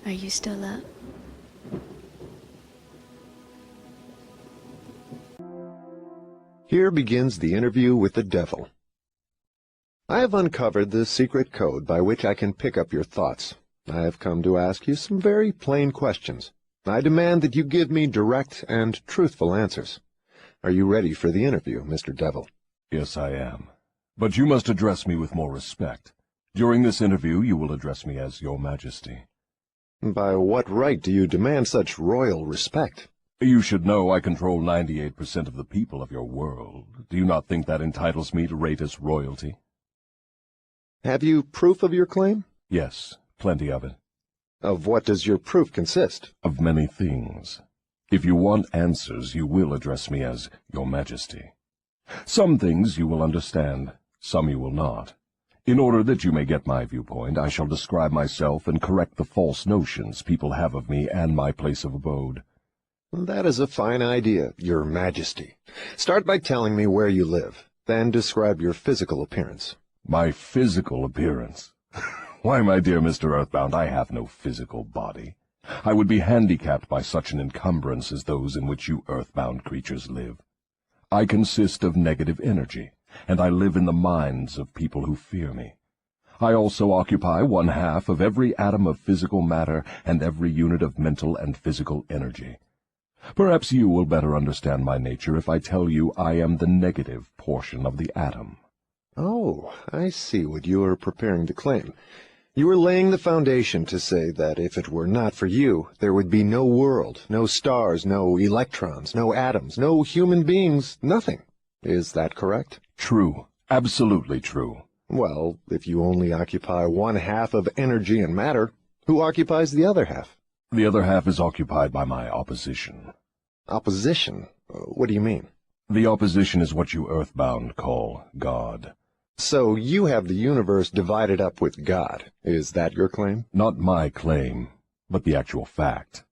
Are you still up? Here begins the interview with the devil. I have uncovered the secret code by which I can pick up your thoughts. I have come to ask you some very plain questions. I demand that you give me direct and truthful answers. Are you ready for the interview, Mr. Devil? Yes, I am. But you must address me with more respect. During this interview, you will address me as Your Majesty. By what right do you demand such royal respect? You should know I control 98% of the people of your world. Do you not think that entitles me to rate as royalty? Have you proof of your claim? Yes, plenty of it. Of what does your proof consist? Of many things. If you want answers, you will address me as Your Majesty. Some things you will understand, some you will not. In order that you may get my viewpoint, I shall describe myself and correct the false notions people have of me and my place of abode. That is a fine idea, Your Majesty. Start by telling me where you live, then describe your physical appearance. My physical appearance? Why, my dear Mr. Earthbound, I have no physical body. I would be handicapped by such an encumbrance as those in which you earthbound creatures live. I consist of negative energy, and I live in the minds of people who fear me. I also occupy 1/2 of every atom of physical matter and every unit of mental and physical energy. Perhaps you will better understand my nature if I tell you I am the negative portion of the atom. Oh, I see what you are preparing to claim. You are laying the foundation to say that if it were not for you, there would be no world, no stars, no electrons, no atoms, no human beings, nothing. Is that correct? True. Absolutely true. Well, if you only occupy 1/2 of energy and matter, who occupies the other half? The other half is occupied by my opposition. Opposition? What do you mean? The opposition is what you earthbound call God. So you have the universe divided up with God. Is that your claim? Not my claim, but the actual fact.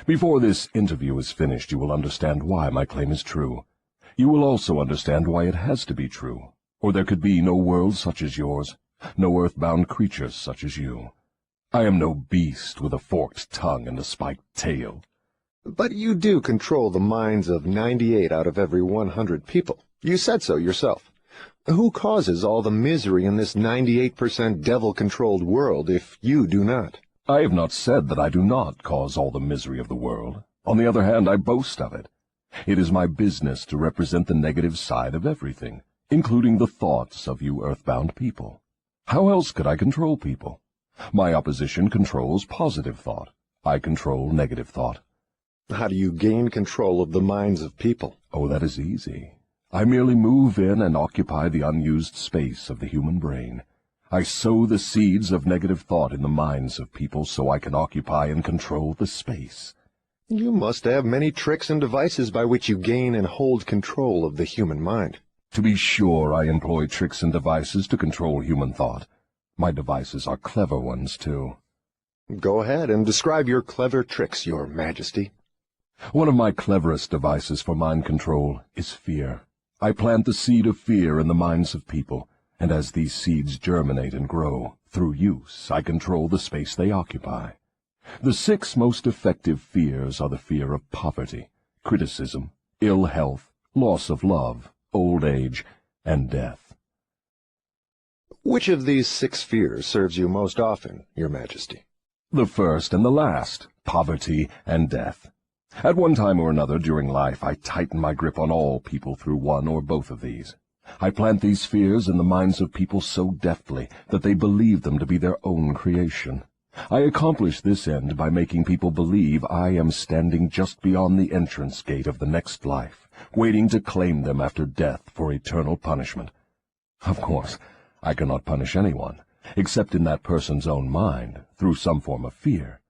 Before this interview is finished, you will understand why my claim is true. You will also understand why it has to be true, or there could be no world such as yours, no earthbound creatures such as you. I am no beast with a forked tongue and a spiked tail. But you do control the minds of 98 out of every 100 people. You said so yourself. Who causes all the misery in this 98% devil-controlled world if you do not? I have not said that I do not cause all the misery of the world. On the other hand, I boast of it. It is my business to represent the negative side of everything, including the thoughts of you earthbound people. How else could I control people? My opposition controls positive thought. I control negative thought. How do you gain control of the minds of people? Oh, that is easy. I merely move in and occupy the unused space of the human brain. I sow the seeds of negative thought in the minds of people so I can occupy and control the space. You must have many tricks and devices by which you gain and hold control of the human mind. To be sure, I employ tricks and devices to control human thought. My devices are clever ones, too. Go ahead and describe your clever tricks, Your Majesty. One of my cleverest devices for mind control is fear. I plant the seed of fear in the minds of people, and as these seeds germinate and grow, through use, I control the space they occupy. The 6 most effective fears are the fear of poverty, criticism, ill health, loss of love, old age, and death. Which of these 6 fears serves you most often, Your Majesty? The first and the last, poverty and death. At one time or another during life, I tighten my grip on all people through one or both of these. I plant these fears in the minds of people so deftly that they believe them to be their own creation. I accomplish this end by making people believe I am standing just beyond the entrance gate of the next life, waiting to claim them after death for eternal punishment. Of course, I cannot punish anyone, except in that person's own mind, through some form of fear.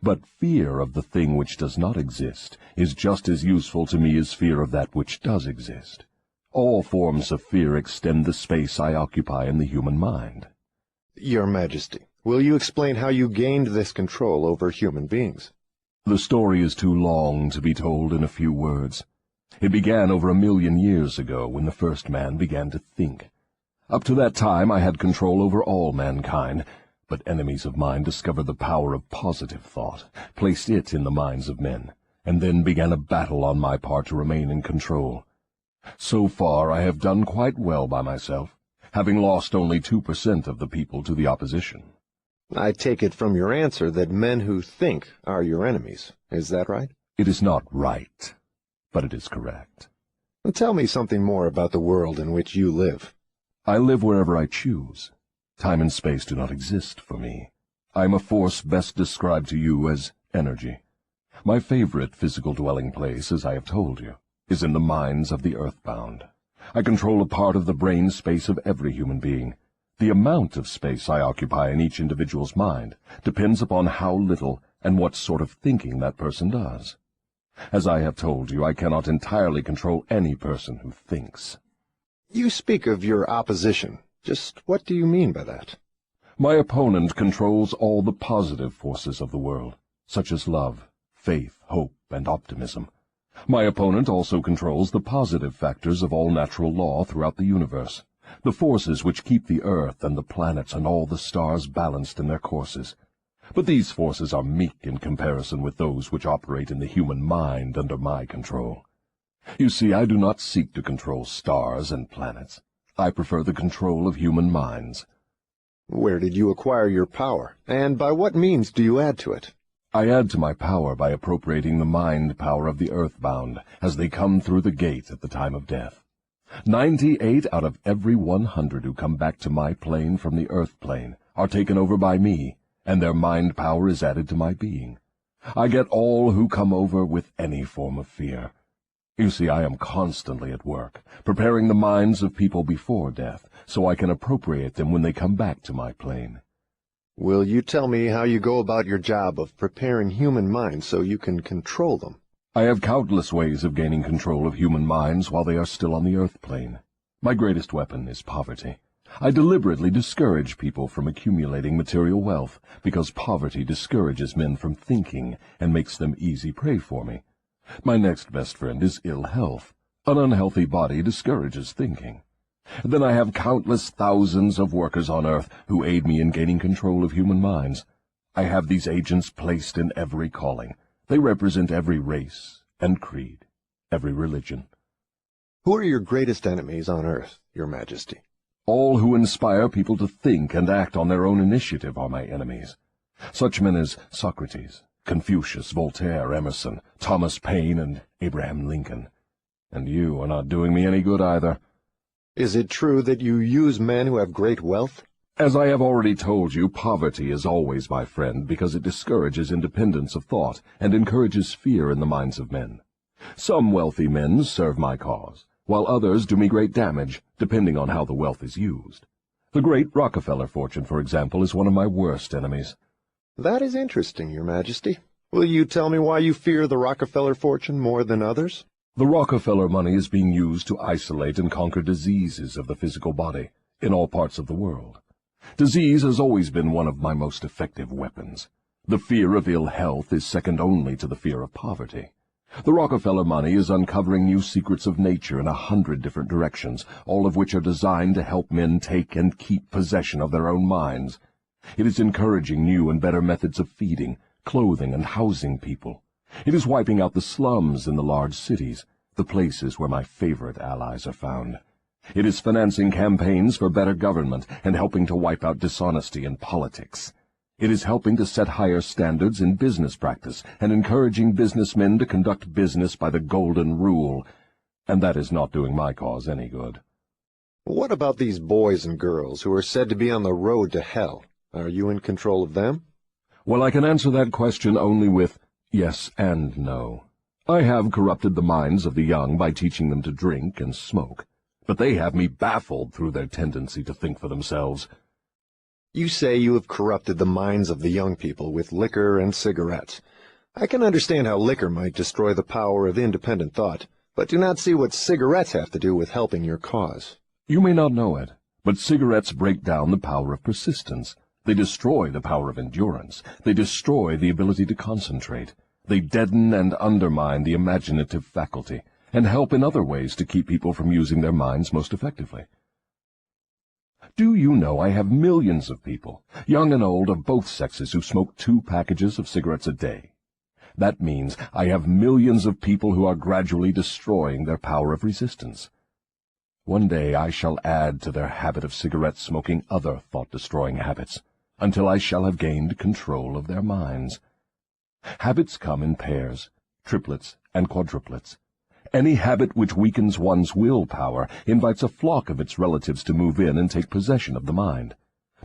But fear of the thing which does not exist is just as useful to me as fear of that which does exist. All forms of fear extend the space I occupy in the human mind. Your Majesty, will you explain how you gained this control over human beings? The story is too long to be told in a few words. It began over 1,000,000 years ago when the first man began to think. Up to that time I had control over all mankind, But enemies of mine discovered the power of positive thought, placed it in the minds of men, and then began a battle on my part to remain in control. So far I have done quite well by myself, having lost only 2% of the people to the opposition. I take it from your answer that men who think are your enemies. Is that right? It is not right, but it is correct. Tell me something more about the world in which you live. I live wherever I choose. Time and space do not exist for me. I am a force best described to you as energy. My favorite physical dwelling place, as I have told you, is in the minds of the earthbound. I control a part of the brain space of every human being. The amount of space I occupy in each individual's mind depends upon how little and what sort of thinking that person does. As I have told you, I cannot entirely control any person who thinks. You speak of your opposition. Just what do you mean by that? My opponent controls all the positive forces of the world, such as love, faith, hope, and optimism. My opponent also controls the positive factors of all natural law throughout the universe, the forces which keep the earth and the planets and all the stars balanced in their courses. But these forces are meek in comparison with those which operate in the human mind under my control. You see, I do not seek to control stars and planets. I prefer the control of human minds. Where did you acquire your power, and by what means do you add to it? I add to my power by appropriating the mind power of the earthbound as they come through the gate at the time of death. 98 out of every 100 who come back to my plane from the earth plane are taken over by me, and their mind power is added to my being. I get all who come over with any form of fear. You see, I am constantly at work, preparing the minds of people before death, so I can appropriate them when they come back to my plane. Will you tell me how you go about your job of preparing human minds so you can control them? I have countless ways of gaining control of human minds while they are still on the earth plane. My greatest weapon is poverty. I deliberately discourage people from accumulating material wealth, because poverty discourages men from thinking and makes them easy prey for me. My next best friend is ill health. An unhealthy body discourages thinking. Then I have countless thousands of workers on earth who aid me in gaining control of human minds. I have these agents placed in every calling. They represent every race and creed, every religion. Who are your greatest enemies on earth, Your Majesty? All who inspire people to think and act on their own initiative are my enemies. Such men as Socrates, Confucius, Voltaire, Emerson, Thomas Paine, and Abraham Lincoln. And you are not doing me any good either. Is it true that you use men who have great wealth? As I have already told you, poverty is always my friend because it discourages independence of thought and encourages fear in the minds of men. Some wealthy men serve my cause, while others do me great damage, depending on how the wealth is used. The great Rockefeller fortune, for example, is one of my worst enemies. That is interesting, Your Majesty. Will you tell me why you fear the Rockefeller fortune more than others? The Rockefeller money is being used to isolate and conquer diseases of the physical body in all parts of the world. Disease has always been one of my most effective weapons. The fear of ill health is second only to the fear of poverty. The Rockefeller money is uncovering new secrets of nature in 100 different directions, all of which are designed to help men take and keep possession of their own minds. It is encouraging new and better methods of feeding, clothing, and housing people. It is wiping out the slums in the large cities, the places where my favorite allies are found. It is financing campaigns for better government and helping to wipe out dishonesty in politics. It is helping to set higher standards in business practice and encouraging businessmen to conduct business by the golden rule, and that is not doing my cause any good. What about these boys and girls who are said to be on the road to hell? Are you in control of them? Well, I can answer that question only with yes and no. I have corrupted the minds of the young by teaching them to drink and smoke, but they have me baffled through their tendency to think for themselves. You say you have corrupted the minds of the young people with liquor and cigarettes. I can understand how liquor might destroy the power of independent thought, but do not see what cigarettes have to do with helping your cause. You may not know it, but cigarettes break down the power of persistence. They destroy the power of endurance. They destroy the ability to concentrate. They deaden and undermine the imaginative faculty, and help in other ways to keep people from using their minds most effectively. Do you know I have millions of people, young and old of both sexes, who smoke 2 packages of cigarettes a day? That means I have millions of people who are gradually destroying their power of resistance. One day I shall add to their habit of cigarette smoking other thought-destroying habits, until I shall have gained control of their minds. Habits come in pairs, triplets, and quadruplets. Any habit which weakens one's willpower invites a flock of its relatives to move in and take possession of the mind.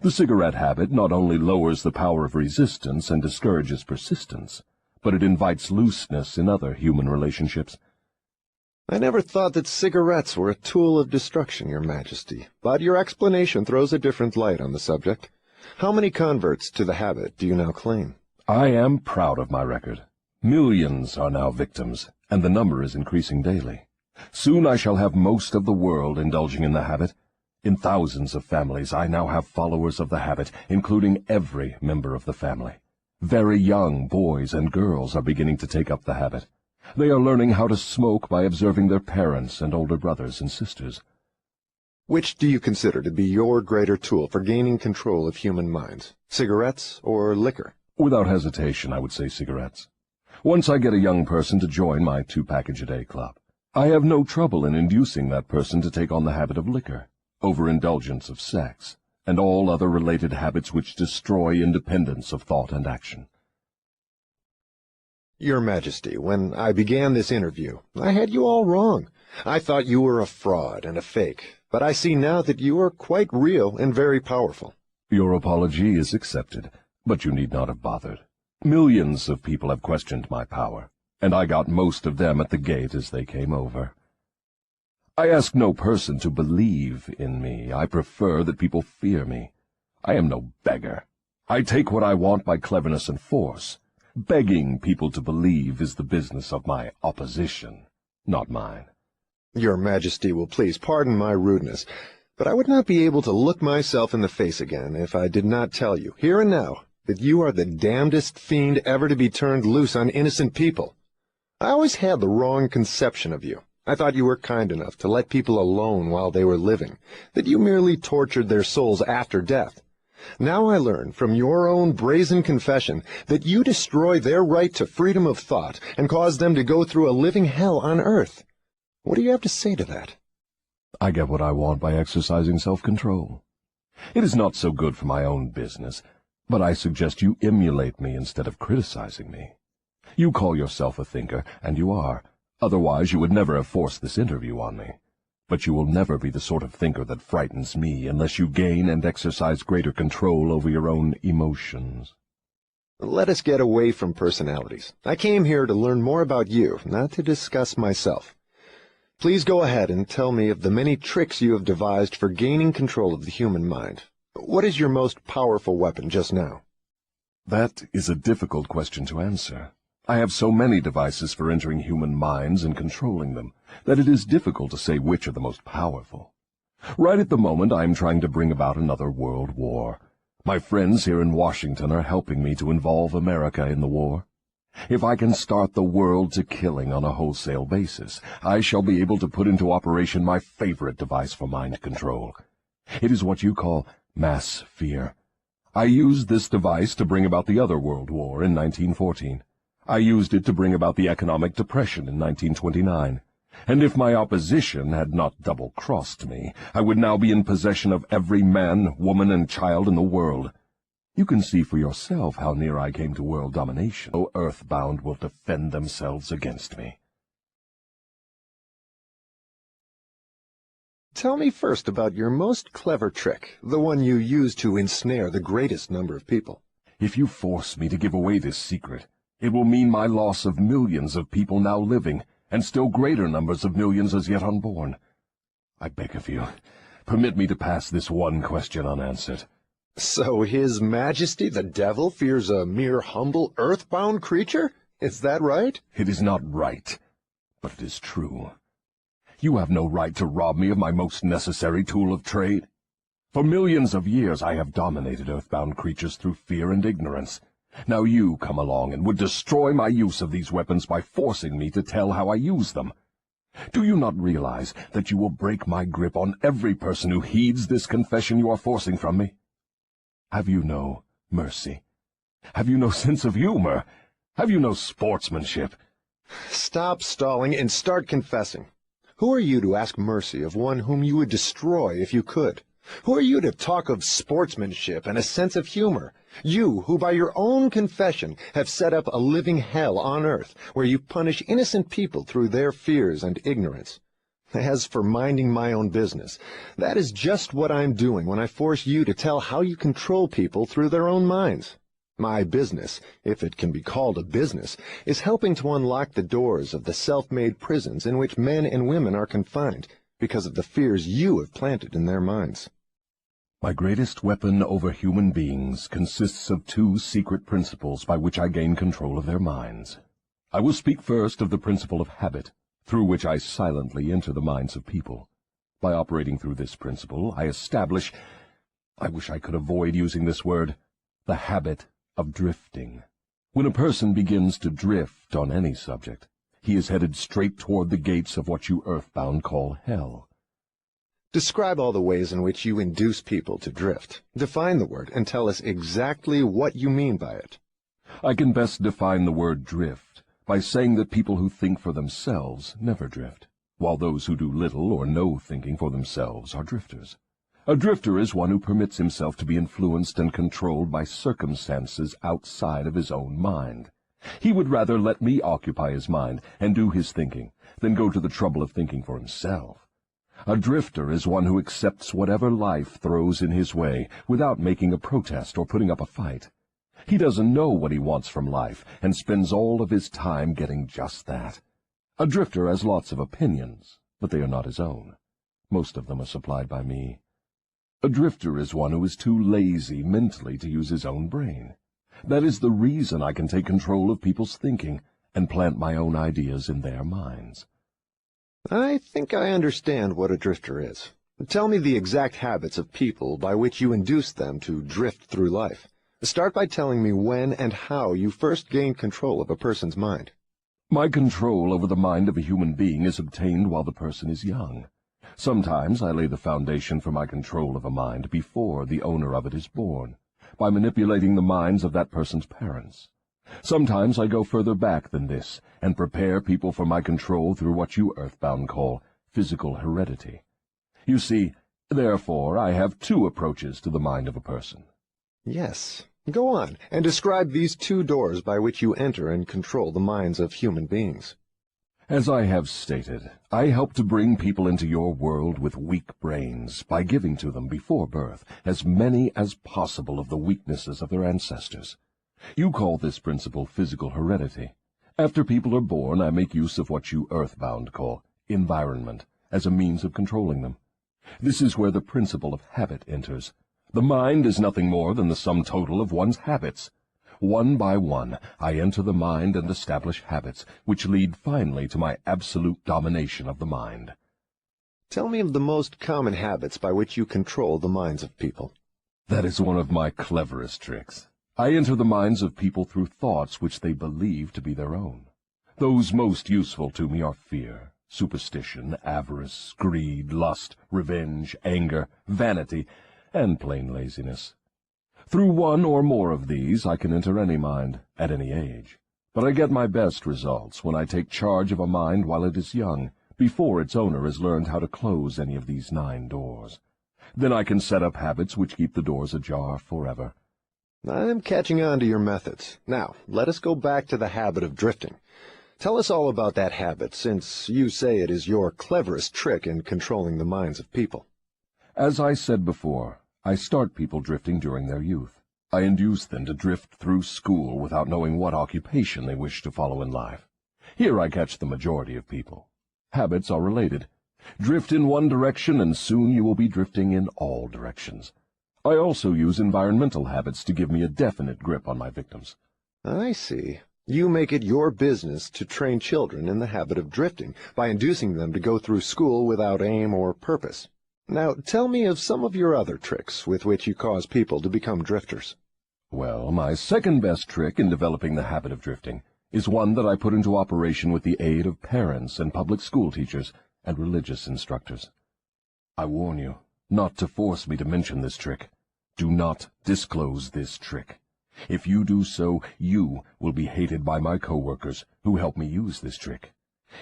The cigarette habit not only lowers the power of resistance and discourages persistence, but it invites looseness in other human relationships. I never thought that cigarettes were a tool of destruction, Your Majesty, but your explanation throws a different light on the subject. How many converts to the habit do you now claim? I am proud of my record. Millions are now victims, and the number is increasing daily. Soon I shall have most of the world indulging in the habit. In thousands of families I now have followers of the habit, including every member of the family. Very young boys and girls are beginning to take up the habit. They are learning how to smoke by observing their parents and older brothers and sisters. Which do you consider to be your greater tool for gaining control of human minds, cigarettes or liquor? Without hesitation, I would say cigarettes. Once I get a young person to join my 2-package-a-day club, I have no trouble in inducing that person to take on the habit of liquor, overindulgence of sex, and all other related habits which destroy independence of thought and action. Your Majesty, when I began this interview, I had you all wrong. I thought you were a fraud and a fake, but I see now that you are quite real and very powerful. Your apology is accepted, but you need not have bothered. Millions of people have questioned my power, and I got most of them at the gate as they came over. I ask no person to believe in me. I prefer that people fear me. I am no beggar. I take what I want by cleverness and force. Begging people to believe is the business of my opposition, not mine. Your Majesty will please pardon my rudeness, but I would not be able to look myself in the face again if I did not tell you, here and now, that you are the damnedest fiend ever to be turned loose on innocent people. I always had the wrong conception of you. I thought you were kind enough to let people alone while they were living, that you merely tortured their souls after death. Now I learn from your own brazen confession that you destroy their right to freedom of thought and cause them to go through a living hell on earth. What do you have to say to that? I get what I want by exercising self-control. It is not so good for my own business, but I suggest you emulate me instead of criticizing me. You call yourself a thinker, and you are. Otherwise you would never have forced this interview on me. But you will never be the sort of thinker that frightens me unless you gain and exercise greater control over your own emotions. Let us get away from personalities. I came here to learn more about you, not to discuss myself. Please go ahead and tell me of the many tricks you have devised for gaining control of the human mind. What is your most powerful weapon just now? That is a difficult question to answer. I have so many devices for entering human minds and controlling them that it is difficult to say which are the most powerful. Right at the moment I am trying to bring about another world war. My friends here in Washington are helping me to involve America in the war. If I can start the world to killing on a wholesale basis, I shall be able to put into operation my favorite device for mind control. It is what you call mass fear. I used this device to bring about the other World War in 1914. I used it to bring about the economic depression in 1929. And if my opposition had not double-crossed me, I would now be in possession of every man, woman, and child in the world. You can see for yourself how near I came to world domination. No earthbound will defend themselves against me. Tell me first about your most clever trick, the one you used to ensnare the greatest number of people. If you force me to give away this secret, it will mean my loss of millions of people now living, and still greater numbers of millions as yet unborn. I beg of you, permit me to pass this one question unanswered. So His Majesty the Devil fears a mere humble earthbound creature? Is that right? It is not right, but it is true. You have no right to rob me of my most necessary tool of trade. For millions of years I have dominated earthbound creatures through fear and ignorance. Now you come along and would destroy my use of these weapons by forcing me to tell how I use them. Do you not realize that you will break my grip on every person who heeds this confession you are forcing from me? Have you no mercy? Have you no sense of humor? Have you no sportsmanship? Stop stalling and start confessing. Who are you to ask mercy of one whom you would destroy if you could? Who are you to talk of sportsmanship and a sense of humor? You, who by your own confession have set up a living hell on earth, where you punish innocent people through their fears and ignorance. As for minding my own business, that is just what I'm doing when I force you to tell how you control people through their own minds. My business, if it can be called a business, is helping to unlock the doors of the self-made prisons in which men and women are confined because of the fears you have planted in their minds. My greatest weapon over human beings consists of two secret principles by which I gain control of their minds. I will speak first of the principle of habit, through which I silently enter the minds of people. By operating through this principle, I establish, I wish I could avoid using this word, the habit of drifting. When a person begins to drift on any subject, he is headed straight toward the gates of what you earthbound call hell. Describe all the ways in which you induce people to drift. Define the word and tell us exactly what you mean by it. I can best define the word drift by saying that people who think for themselves never drift, while those who do little or no thinking for themselves are drifters. A drifter is one who permits himself to be influenced and controlled by circumstances outside of his own mind. He would rather let me occupy his mind and do his thinking than go to the trouble of thinking for himself. A drifter is one who accepts whatever life throws in his way without making a protest or putting up a fight. He doesn't know what he wants from life and spends all of his time getting just that. A drifter has lots of opinions, but they are not his own. Most of them are supplied by me. A drifter is one who is too lazy mentally to use his own brain. That is the reason I can take control of people's thinking and plant my own ideas in their minds. I think I understand what a drifter is. Tell me the exact habits of people by which you induce them to drift through life. Start by telling me when and how you first gained control of a person's mind. My control over the mind of a human being is obtained while the person is young. Sometimes I lay the foundation for my control of a mind before the owner of it is born, by manipulating the minds of that person's parents. Sometimes I go further back than this and prepare people for my control through what you earthbound call physical heredity. You see, therefore, I have two approaches to the mind of a person. Yes. Go on, and describe these two doors by which you enter and control the minds of human beings. As I have stated, I help to bring people into your world with weak brains by giving to them before birth as many as possible of the weaknesses of their ancestors. You call this principle physical heredity. After people are born, I make use of what you earthbound call environment as a means of controlling them. This is where the principle of habit enters. The mind is nothing more than the sum total of one's habits. One by one, I enter the mind and establish habits, which lead finally to my absolute domination of the mind. Tell me of the most common habits by which you control the minds of people. That is one of my cleverest tricks. I enter the minds of people through thoughts which they believe to be their own. Those most useful to me are fear, superstition, avarice, greed, lust, revenge, anger, vanity, and plain laziness. Through one or more of these I can enter any mind, at any age. But I get my best results when I take charge of a mind while it is young, before its owner has learned how to close any of these 9 doors. Then I can set up habits which keep the doors ajar forever. I'm catching on to your methods. Now, let us go back to the habit of drifting. Tell us all about that habit, since you say it is your cleverest trick in controlling the minds of people. As I said before, I start people drifting during their youth. I induce them to drift through school without knowing what occupation they wish to follow in life. Here I catch the majority of people. Habits are related. Drift in one direction, and soon you will be drifting in all directions. I also use environmental habits to give me a definite grip on my victims. I see. You make it your business to train children in the habit of drifting by inducing them to go through school without aim or purpose. Now, tell me of some of your other tricks with which you cause people to become drifters. Well, my second best trick in developing the habit of drifting is one that I put into operation with the aid of parents and public school teachers and religious instructors. I warn you not to force me to mention this trick. Do not disclose this trick. If you do so, you will be hated by my co-workers who help me use this trick.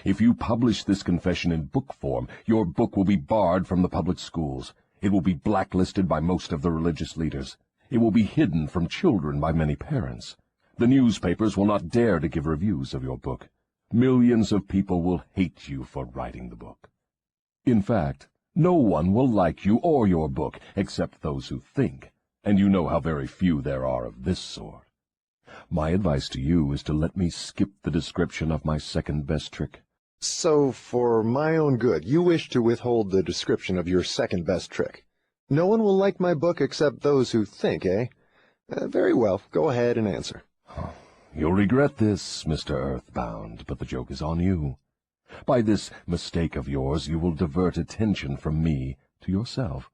If you publish this confession in book form, your book will be barred from the public schools. It will be blacklisted by most of the religious leaders. It will be hidden from children by many parents. The newspapers will not dare to give reviews of your book. Millions of people will hate you for writing the book. In fact, no one will like you or your book except those who think, and you know how very few there are of this sort. My advice to you is to let me skip the description of my second-best trick. So, for my own good, you wish to withhold the description of your second-best trick. No one will like my book except those who think, eh? Very well, go ahead and answer. You'll regret this, Mr. Earthbound, but the joke is on you. By this mistake of yours, you will divert attention from me to yourself.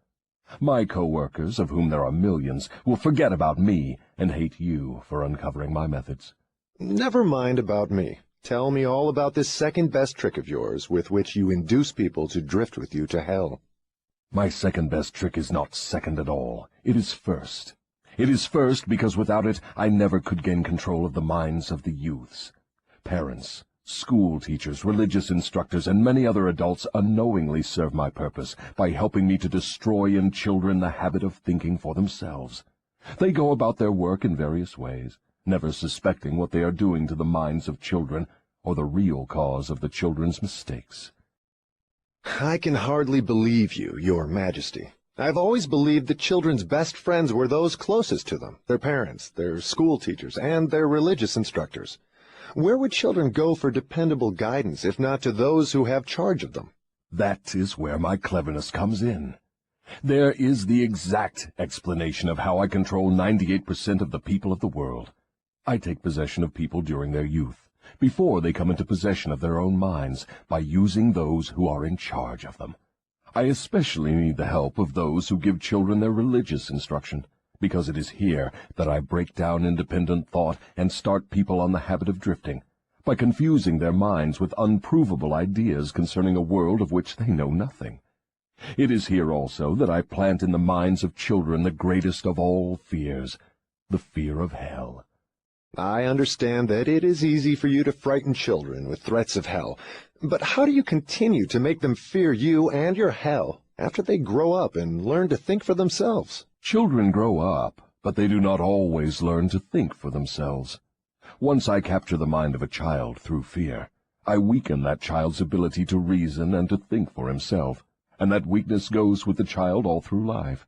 My co-workers, of whom there are millions, will forget about me and hate you for uncovering my methods. Never mind about me. Tell me all about this second-best trick of yours with which you induce people to drift with you to hell. My second-best trick is not second at all. It is first. It is first because without it I never could gain control of the minds of the youths. Parents, school teachers, religious instructors, and many other adults unknowingly serve my purpose by helping me to destroy in children the habit of thinking for themselves. They go about their work in various ways, never suspecting what they are doing to the minds of children or the real cause of the children's mistakes. I can hardly believe you, Your Majesty. I've always believed that children's best friends were those closest to them, their parents, their school teachers, and their religious instructors. Where would children go for dependable guidance if not to those who have charge of them? That is where my cleverness comes in. There is the exact explanation of how I control 98% of the people of the world. I take possession of people during their youth, before they come into possession of their own minds, by using those who are in charge of them. I especially need the help of those who give children their religious instruction, because it is here that I break down independent thought and start people on the habit of drifting, by confusing their minds with unprovable ideas concerning a world of which they know nothing. It is here also that I plant in the minds of children the greatest of all fears, the fear of hell. I understand that it is easy for you to frighten children with threats of hell, but how do you continue to make them fear you and your hell after they grow up and learn to think for themselves? Children grow up, but they do not always learn to think for themselves. Once I capture the mind of a child through fear, I weaken that child's ability to reason and to think for himself, and that weakness goes with the child all through life.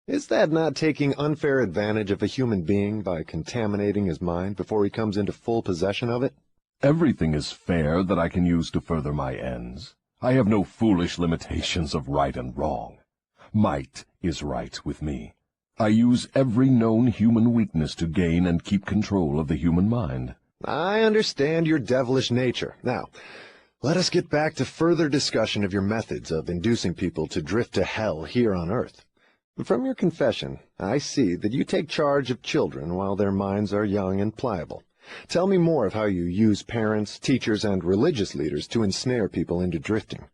Is that not taking unfair advantage of a human being by contaminating his mind before he comes into full possession of it? Everything is fair that I can use to further my ends. I have no foolish limitations of right and wrong. Might is right with me. I use every known human weakness to gain and keep control of the human mind. I understand your devilish nature. Now, let us get back to further discussion of your methods of inducing people to drift to hell here on earth. From your confession, I see that you take charge of children while their minds are young and pliable. Tell me more of how you use parents, teachers, and religious leaders to ensnare people into drifting.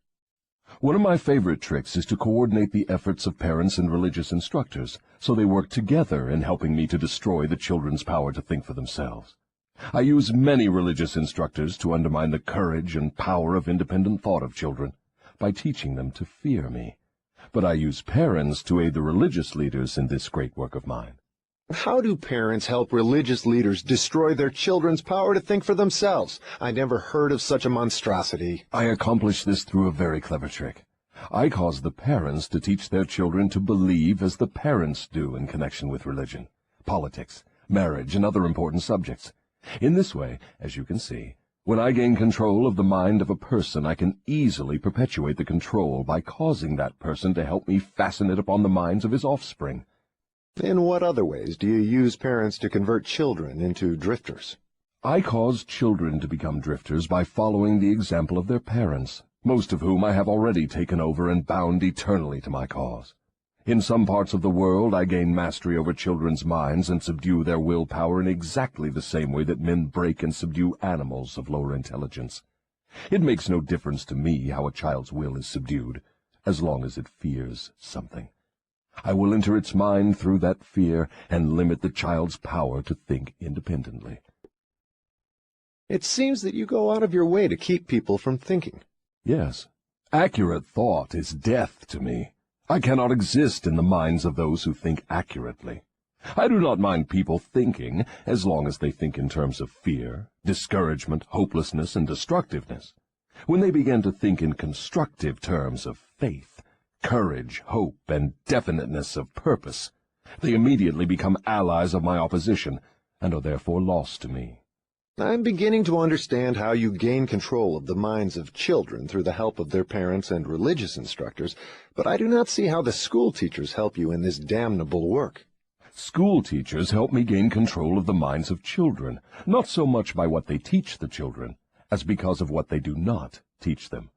One of my favorite tricks is to coordinate the efforts of parents and religious instructors, so they work together in helping me to destroy the children's power to think for themselves. I use many religious instructors to undermine the courage and power of independent thought of children by teaching them to fear me. But I use parents to aid the religious leaders in this great work of mine. How do parents help religious leaders destroy their children's power to think for themselves? I never heard of such a monstrosity. I accomplish this through a very clever trick. I cause the parents to teach their children to believe as the parents do in connection with religion, politics, marriage, and other important subjects. In this way, as you can see, when I gain control of the mind of a person, I can easily perpetuate the control by causing that person to help me fasten it upon the minds of his offspring. In what other ways do you use parents to convert children into drifters? I cause children to become drifters by following the example of their parents, most of whom I have already taken over and bound eternally to my cause. In some parts of the world I gain mastery over children's minds and subdue their willpower in exactly the same way that men break and subdue animals of lower intelligence. It makes no difference to me how a child's will is subdued, as long as it fears something. I will enter its mind through that fear and limit the child's power to think independently. It seems that you go out of your way to keep people from thinking. Yes, accurate thought is death to me. I cannot exist in the minds of those who think accurately. I do not mind people thinking, as long as they think in terms of fear, discouragement, hopelessness, and destructiveness. When they begin to think in constructive terms of faith, courage, hope, and definiteness of purpose, they immediately become allies of my opposition, and are therefore lost to me. I'm beginning to understand how you gain control of the minds of children through the help of their parents and religious instructors, but I do not see how the school teachers help you in this damnable work. School teachers help me gain control of the minds of children, not so much by what they teach the children, as because of what they do not teach them.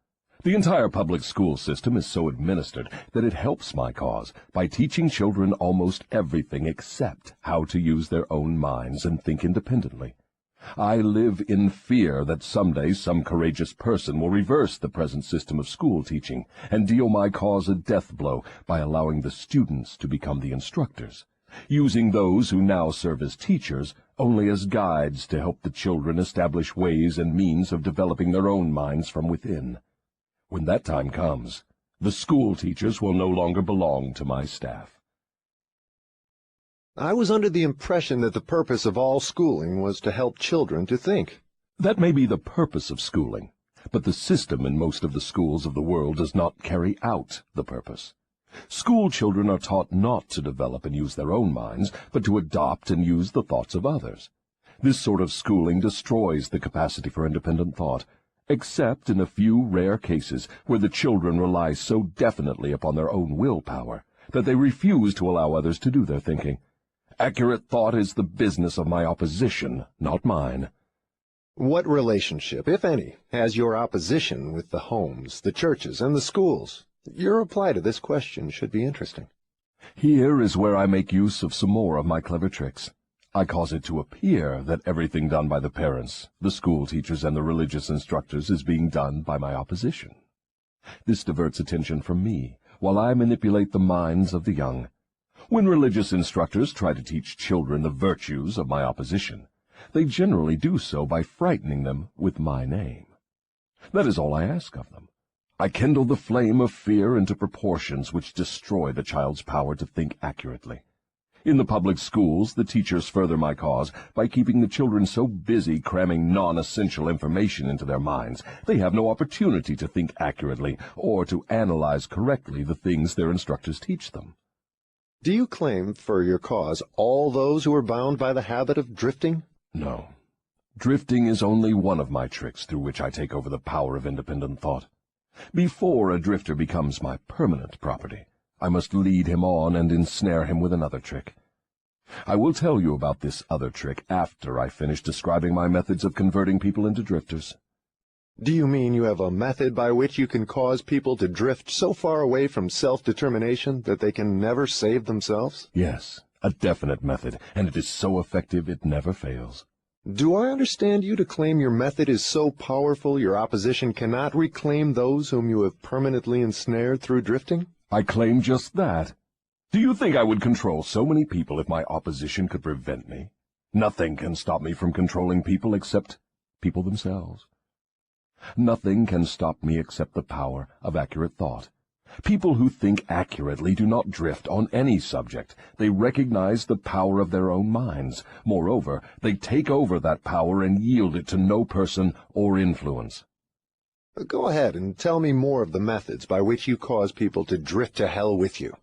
The entire public school system is so administered that it helps my cause by teaching children almost everything except how to use their own minds and think independently. I live in fear that someday some courageous person will reverse the present system of school teaching and deal my cause a death blow by allowing the students to become the instructors, using those who now serve as teachers only as guides to help the children establish ways and means of developing their own minds from within. When that time comes, the school teachers will no longer belong to my staff. I was under the impression that the purpose of all schooling was to help children to think. That may be the purpose of schooling, but the system in most of the schools of the world does not carry out the purpose. School children are taught not to develop and use their own minds, but to adopt and use the thoughts of others. This sort of schooling destroys the capacity for independent thought, except in a few rare cases where the children rely so definitely upon their own willpower that they refuse to allow others to do their thinking. Accurate thought is the business of my opposition, not mine. What relationship, if any, has your opposition with the homes, the churches, and the schools? Your reply to this question should be interesting. Here is where I make use of some more of my clever tricks. I cause it to appear that everything done by the parents, the school teachers, and the religious instructors is being done by my opposition. This diverts attention from me, while I manipulate the minds of the young. When religious instructors try to teach children the virtues of my opposition, they generally do so by frightening them with my name. That is all I ask of them. I kindle the flame of fear into proportions which destroy the child's power to think accurately. In the public schools, the teachers further my cause by keeping the children so busy cramming non-essential information into their minds, they have no opportunity to think accurately or to analyze correctly the things their instructors teach them. Do you claim for your cause all those who are bound by the habit of drifting? No. Drifting is only one of my tricks through which I take over the power of independent thought. Before a drifter becomes my permanent property, I must lead him on and ensnare him with another trick. I will tell you about this other trick after I finish describing my methods of converting people into drifters. Do you mean you have a method by which you can cause people to drift so far away from self-determination that they can never save themselves? Yes, a definite method, and it is so effective it never fails. Do I understand you to claim your method is so powerful your opposition cannot reclaim those whom you have permanently ensnared through drifting? I claim just that. Do you think I would control so many people if my opposition could prevent me? Nothing can stop me from controlling people except people themselves. Nothing can stop me except the power of accurate thought. People who think accurately do not drift on any subject. They recognize the power of their own minds. Moreover, they take over that power and yield it to no person or influence. Go ahead and tell me more of the methods by which you cause people to drift to hell with you.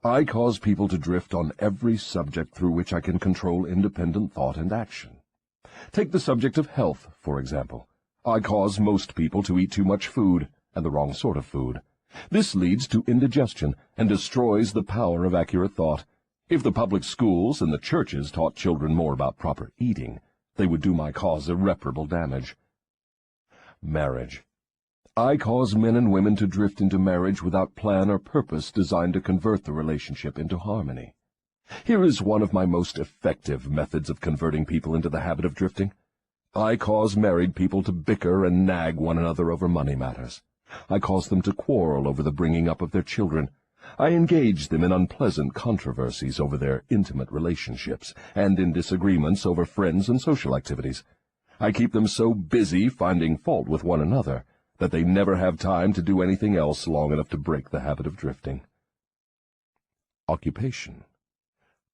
I cause people to drift on every subject through which I can control independent thought and action. Take the subject of health, for example. I cause most people to eat too much food, and the wrong sort of food. This leads to indigestion and destroys the power of accurate thought. If the public schools and the churches taught children more about proper eating, they would do my cause irreparable damage. Marriage. I cause men and women to drift into marriage without plan or purpose designed to convert the relationship into harmony. Here is one of my most effective methods of converting people into the habit of drifting. I cause married people to bicker and nag one another over money matters. I cause them to quarrel over the bringing up of their children. I engage them in unpleasant controversies over their intimate relationships and in disagreements over friends and social activities. I keep them so busy finding fault with one another that they never have time to do anything else long enough to break the habit of drifting. Occupation.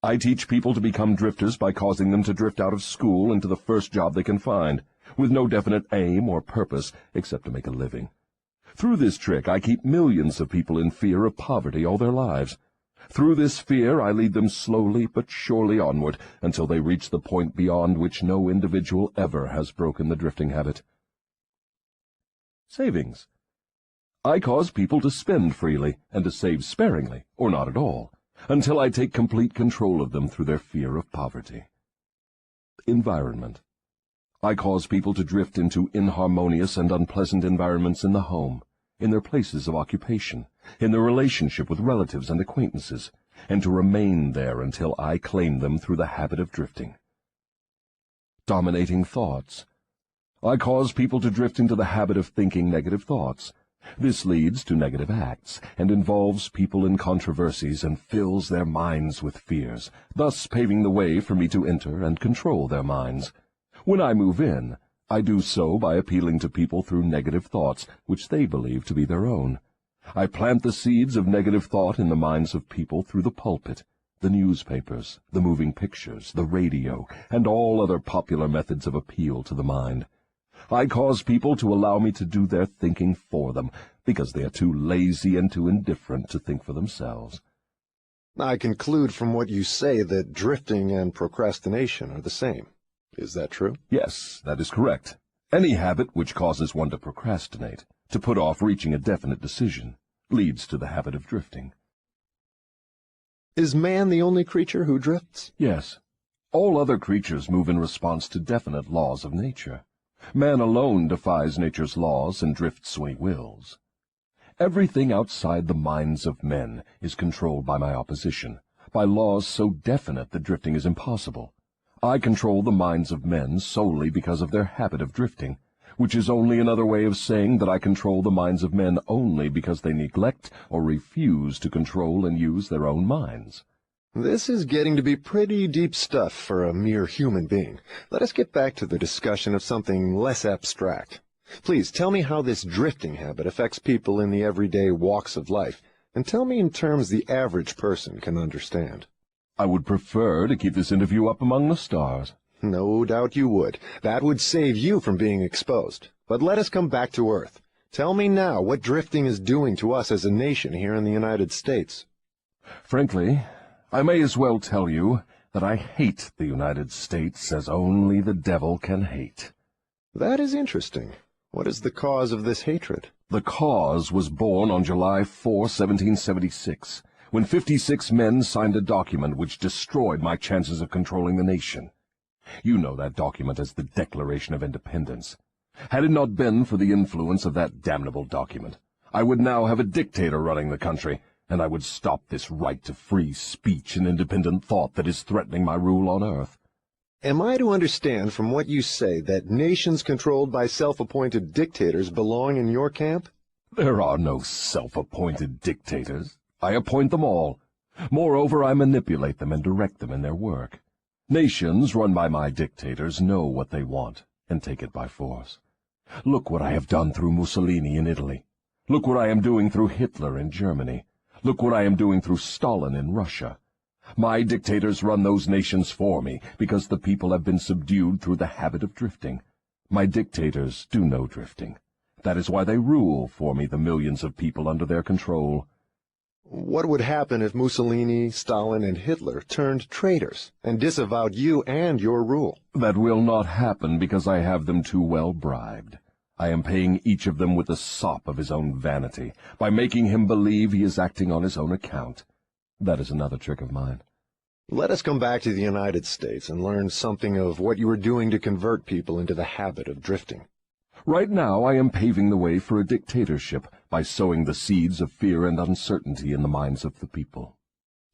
I teach people to become drifters by causing them to drift out of school into the first job they can find, with no definite aim or purpose except to make a living. Through this trick, I keep millions of people in fear of poverty all their lives. Through this fear, I lead them slowly but surely onward until they reach the point beyond which no individual ever has broken the drifting habit. Savings. I cause people to spend freely and to save sparingly, or not at all, until I take complete control of them through their fear of poverty. Environment. I cause people to drift into inharmonious and unpleasant environments in the home, in their places of occupation, in their relationship with relatives and acquaintances, and to remain there until I claim them through the habit of drifting. Dominating thoughts. I cause people to drift into the habit of thinking negative thoughts. This leads to negative acts, and involves people in controversies and fills their minds with fears, thus paving the way for me to enter and control their minds. When I move in, I do so by appealing to people through negative thoughts, which they believe to be their own. I plant the seeds of negative thought in the minds of people through the pulpit, the newspapers, the moving pictures, the radio, and all other popular methods of appeal to the mind. I cause people to allow me to do their thinking for them, because they are too lazy and too indifferent to think for themselves. I conclude from what you say that drifting and procrastination are the same. Is that true? Yes, that is correct. Any habit which causes one to procrastinate, to put off reaching a definite decision, leads to the habit of drifting. Is man the only creature who drifts? Yes. All other creatures move in response to definite laws of nature. Man alone defies nature's laws and drifts when he wills. Everything outside the minds of men is controlled by my opposition, by laws so definite that drifting is impossible. I control the minds of men solely because of their habit of drifting, which is only another way of saying that I control the minds of men only because they neglect or refuse to control and use their own minds. This is getting to be pretty deep stuff for a mere human being. Let us get back to the discussion of something less abstract. Please tell me how this drifting habit affects people in the everyday walks of life, and tell me in terms the average person can understand. I would prefer to keep this interview up among the stars. No doubt you would. That would save you from being exposed. But let us come back to Earth. Tell me now what drifting is doing to us as a nation here in the United States. Frankly, I may as well tell you that I hate the United States as only the devil can hate. That is interesting. What is the cause of this hatred? The cause was born on July 4, 1776, when 56 men signed a document which destroyed my chances of controlling the nation. You know that document as the Declaration of Independence. Had it not been for the influence of that damnable document, I would now have a dictator running the country, and I would stop this right to free speech and independent thought that is threatening my rule on earth. Am I to understand from what you say that nations controlled by self-appointed dictators belong in your camp? There are no self-appointed dictators. I appoint them all. Moreover, I manipulate them and direct them in their work. Nations run by my dictators know what they want and take it by force. Look what I have done through Mussolini in Italy. Look what I am doing through Hitler in Germany. Look what I am doing through Stalin in Russia. My dictators run those nations for me because the people have been subdued through the habit of drifting. My dictators do no drifting. That is why they rule for me the millions of people under their control. What would happen if Mussolini, Stalin, and Hitler turned traitors and disavowed you and your rule? That will not happen because I have them too well bribed. I am paying each of them with the sop of his own vanity, by making him believe he is acting on his own account. That is another trick of mine. Let us come back to the United States and learn something of what you are doing to convert people into the habit of drifting. Right now I am paving the way for a dictatorship by sowing the seeds of fear and uncertainty in the minds of the people.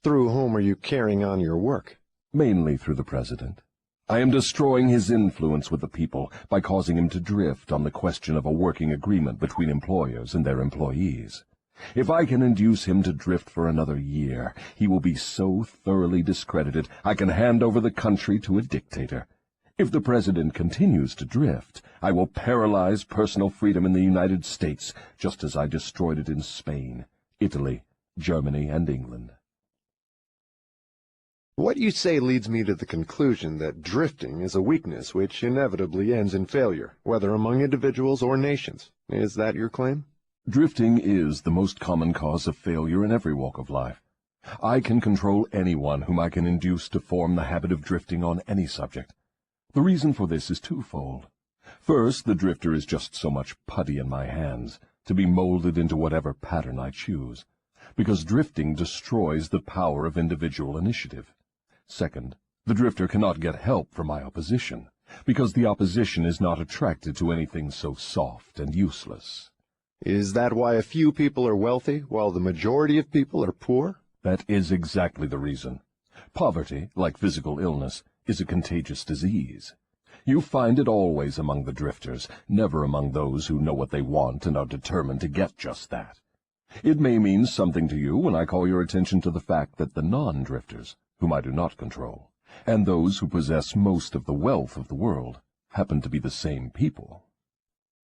Through whom are you carrying on your work? Mainly through the president. I am destroying his influence with the people by causing him to drift on the question of a working agreement between employers and their employees. If I can induce him to drift for another year, he will be so thoroughly discredited I can hand over the country to a dictator. If the president continues to drift, I will paralyze personal freedom in the United States, just as I destroyed it in Spain, Italy, Germany, and England. What you say leads me to the conclusion that drifting is a weakness which inevitably ends in failure, whether among individuals or nations. Is that your claim? Drifting is the most common cause of failure in every walk of life. I can control anyone whom I can induce to form the habit of drifting on any subject. The reason for this is twofold. First, the drifter is just so much putty in my hands, to be molded into whatever pattern I choose, because drifting destroys the power of individual initiative. Second, the drifter cannot get help from my opposition, because the opposition is not attracted to anything so soft and useless. Is that why a few people are wealthy, while the majority of people are poor? That is exactly the reason. Poverty, like physical illness, is a contagious disease. You find it always among the drifters, never among those who know what they want and are determined to get just that. It may mean something to you when I call your attention to the fact that the non-drifters, whom I do not control, and those who possess most of the wealth of the world, happen to be the same people.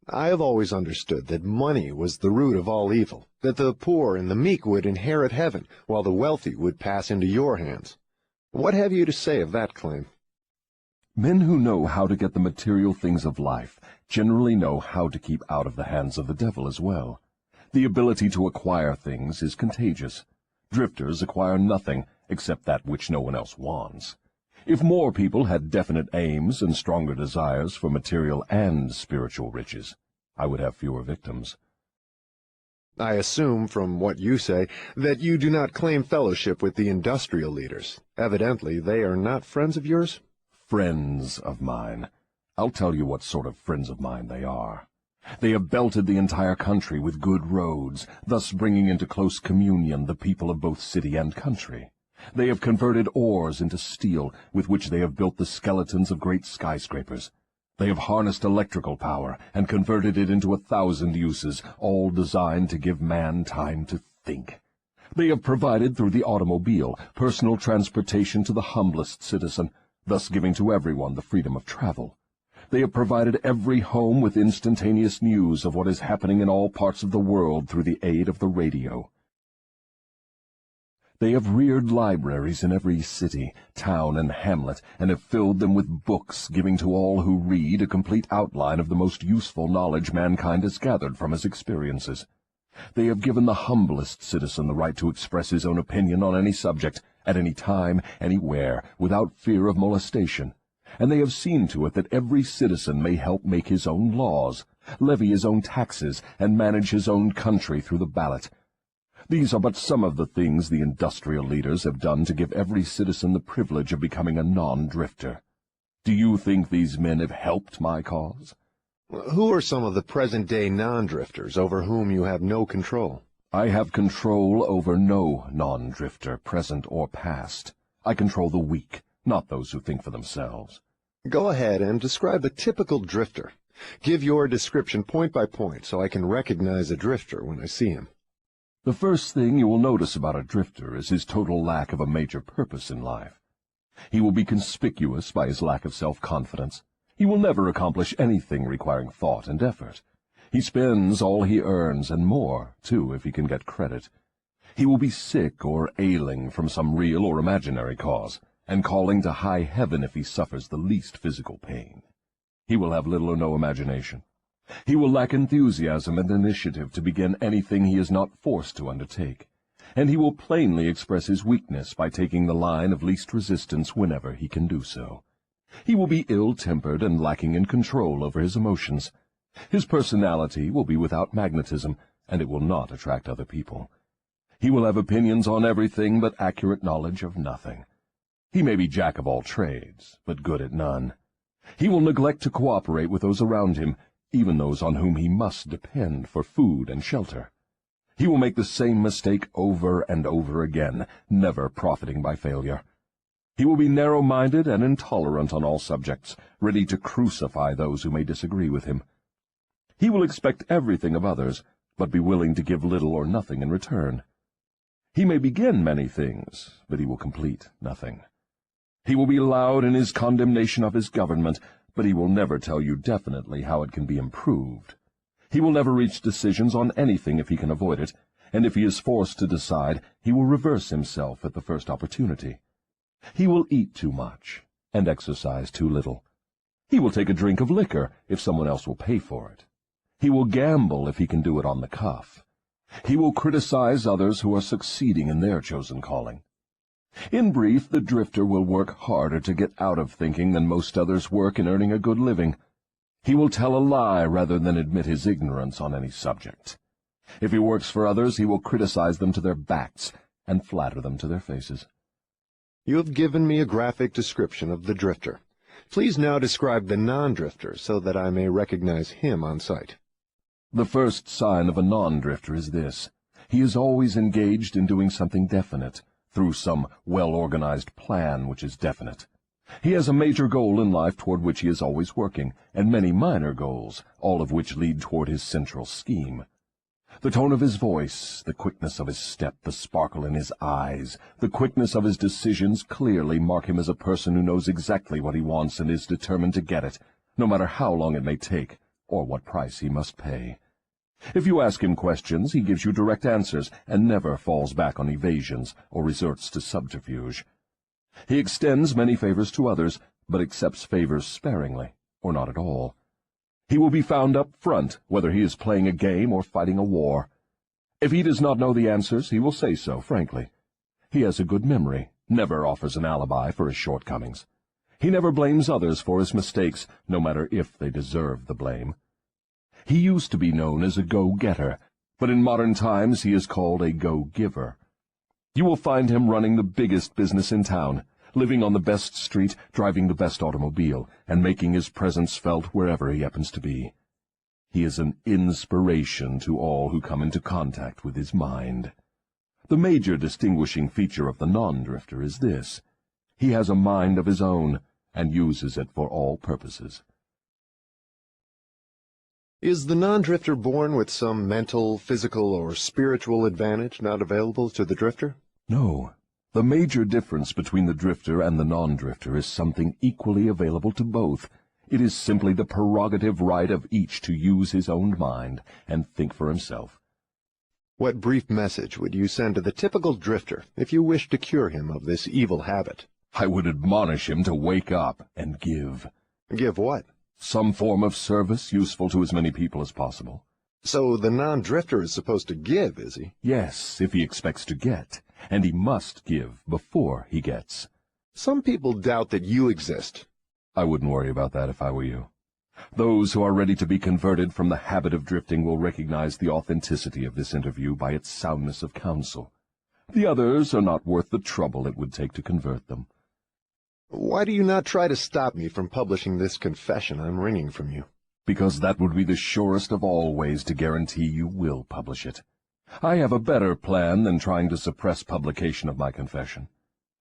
I have always understood that money was the root of all evil, that the poor and the meek would inherit heaven, while the wealthy would pass into your hands. What have you to say of that claim? Men who know how to get the material things of life generally know how to keep out of the hands of the devil as well. The ability to acquire things is contagious. Drifters acquire nothing except that which no one else wants. If more people had definite aims and stronger desires for material and spiritual riches, I would have fewer victims. I assume, from what you say, that you do not claim fellowship with the industrial leaders. Evidently, they are not friends of yours? Friends of mine. I'll tell you what sort of friends of mine they are. They have belted the entire country with good roads, thus bringing into close communion the people of both city and country. They have converted ores into steel, with which they have built the skeletons of great skyscrapers. They have harnessed electrical power and converted it into 1,000 uses, all designed to give man time to think. They have provided through the automobile personal transportation to the humblest citizen, thus giving to everyone the freedom of travel. They have provided every home with instantaneous news of what is happening in all parts of the world through the aid of the radio. They have reared libraries in every city, town, and hamlet, and have filled them with books, giving to all who read a complete outline of the most useful knowledge mankind has gathered from his experiences. They have given the humblest citizen the right to express his own opinion on any subject, at any time, anywhere, without fear of molestation. And they have seen to it that every citizen may help make his own laws, levy his own taxes, and manage his own country through the ballot. These are but some of the things the industrial leaders have done to give every citizen the privilege of becoming a non-drifter. Do you think these men have helped my cause? Who are some of the present-day non-drifters over whom you have no control? I have control over no non-drifter, present or past. I control the weak, not those who think for themselves. Go ahead and describe a typical drifter. Give your description point by point so I can recognize a drifter when I see him. The first thing you will notice about a drifter is his total lack of a major purpose in life. He will be conspicuous by his lack of self-confidence. He will never accomplish anything requiring thought and effort. He spends all he earns, and more, too, if he can get credit. He will be sick or ailing from some real or imaginary cause, and calling to high heaven if he suffers the least physical pain. He will have little or no imagination. He will lack enthusiasm and initiative to begin anything he is not forced to undertake, and he will plainly express his weakness by taking the line of least resistance whenever he can do so. He will be ill-tempered and lacking in control over his emotions. His personality will be without magnetism, and it will not attract other people. He will have opinions on everything but accurate knowledge of nothing. He may be jack of all trades, but good at none. He will neglect to cooperate with those around him. even those on whom he must depend for food and shelter. He will make the same mistake over and over again, never profiting by failure. He will be narrow-minded and intolerant on all subjects, ready to crucify those who may disagree with him. He will expect everything of others, but be willing to give little or nothing in return. He may begin many things, but he will complete nothing. He will be loud in his condemnation of his government, but he will never tell you definitely how it can be improved. He will never reach decisions on anything if he can avoid it, and if he is forced to decide, he will reverse himself at the first opportunity. He will eat too much and exercise too little. He will take a drink of liquor if someone else will pay for it. He will gamble if he can do it on the cuff. He will criticize others who are succeeding in their chosen calling. In brief, the drifter will work harder to get out of thinking than most others work in earning a good living. He will tell a lie rather than admit his ignorance on any subject. If he works for others, he will criticize them to their backs and flatter them to their faces. You have given me a graphic description of the drifter. Please now describe the non-drifter so that I may recognize him on sight. The first sign of a non-drifter is this. He is always engaged in doing something definite, through some well-organized plan which is definite. He has a major goal in life toward which he is always working, and many minor goals, all of which lead toward his central scheme. The tone of his voice, the quickness of his step, the sparkle in his eyes, the quickness of his decisions clearly mark him as a person who knows exactly what he wants and is determined to get it, no matter how long it may take, or what price he must pay. If you ask him questions, he gives you direct answers, and never falls back on evasions or resorts to subterfuge. He extends many favors to others, but accepts favors sparingly, or not at all. He will be found up front, whether he is playing a game or fighting a war. If he does not know the answers, he will say so, frankly. He has a good memory, never offers an alibi for his shortcomings. He never blames others for his mistakes, no matter if they deserve the blame. He used to be known as a go-getter, but in modern times he is called a go-giver. You will find him running the biggest business in town, living on the best street, driving the best automobile, and making his presence felt wherever he happens to be. He is an inspiration to all who come into contact with his mind. The major distinguishing feature of the non-drifter is this. He has a mind of his own, and uses it for all purposes. Is the non-drifter born with some mental, physical, or spiritual advantage not available to the drifter? No. The major difference between the drifter and the non-drifter is something equally available to both. It is simply the prerogative right of each to use his own mind and think for himself. What brief message would you send to the typical drifter if you wished to cure him of this evil habit? I would admonish him to wake up and give. Give what? Some form of service useful to as many people as possible. So the non-drifter is supposed to give, is he? Yes, if he expects to get, and he must give before he gets. Some people doubt that you exist. I wouldn't worry about that if I were you. Those who are ready to be converted from the habit of drifting will recognize the authenticity of this interview by its soundness of counsel. The others are not worth the trouble it would take to convert them. Why do you not try to stop me from publishing this confession I'm wringing from you? Because that would be the surest of all ways to guarantee you will publish it. I have a better plan than trying to suppress publication of my confession.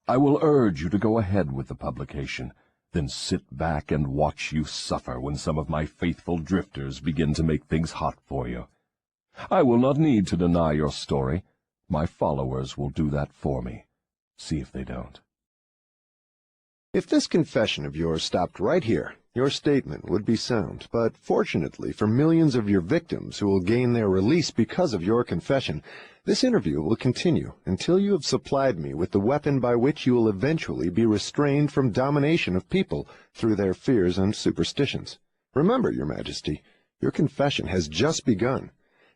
I will urge you to go ahead with the publication, then sit back and watch you suffer when some of my faithful drifters begin to make things hot for you. I will not need to deny your story. My followers will do that for me. See if they don't. If this confession of yours stopped right here, your statement would be sound, but fortunately for millions of your victims who will gain their release because of your confession, this interview will continue until you have supplied me with the weapon by which you will eventually be restrained from domination of people through their fears and superstitions. Remember, Your Majesty, your confession has just begun.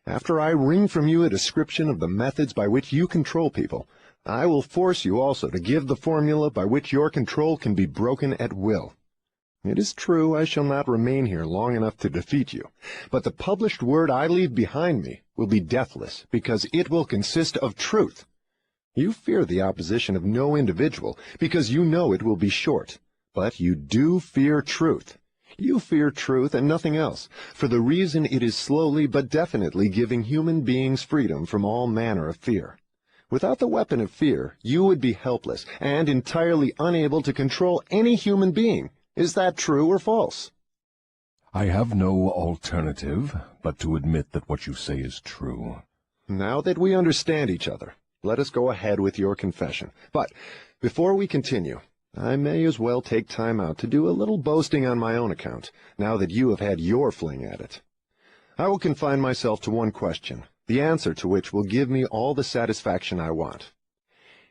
After I wring from you a description of the methods by which you control people, I will force you also to give the formula by which your control can be broken at will. It is true I shall not remain here long enough to defeat you, but the published word I leave behind me will be deathless, because it will consist of truth. You fear the opposition of no individual, because you know it will be short, but you do fear truth. You fear truth and nothing else, for the reason it is slowly but definitely giving human beings freedom from all manner of fear. Without the weapon of fear, you would be helpless and entirely unable to control any human being. Is that true or false? I have no alternative but to admit that what you say is true. Now that we understand each other, let us go ahead with your confession. But before we continue, I may as well take time out to do a little boasting on my own account, now that you have had your fling at it. I will confine myself to one question, the answer to which will give me all the satisfaction I want.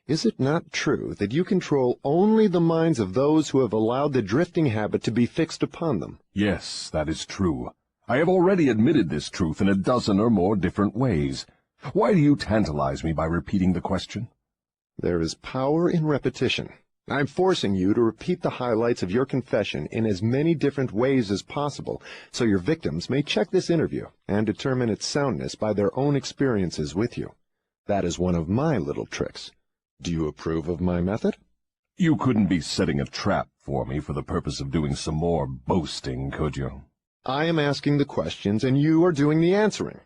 Is it not true that you control only the minds of those who have allowed the drifting habit to be fixed upon them? Yes, that is true. I have already admitted this truth in a dozen or more different ways. Why do you tantalize me by repeating the question? There is power in repetition. I'm forcing you to repeat the highlights of your confession in as many different ways as possible, so your victims may check this interview and determine its soundness by their own experiences with you. That is one of my little tricks. Do you approve of my method? You couldn't be setting a trap for me for the purpose of doing some more boasting, could you? I am asking the questions and you are doing the answering.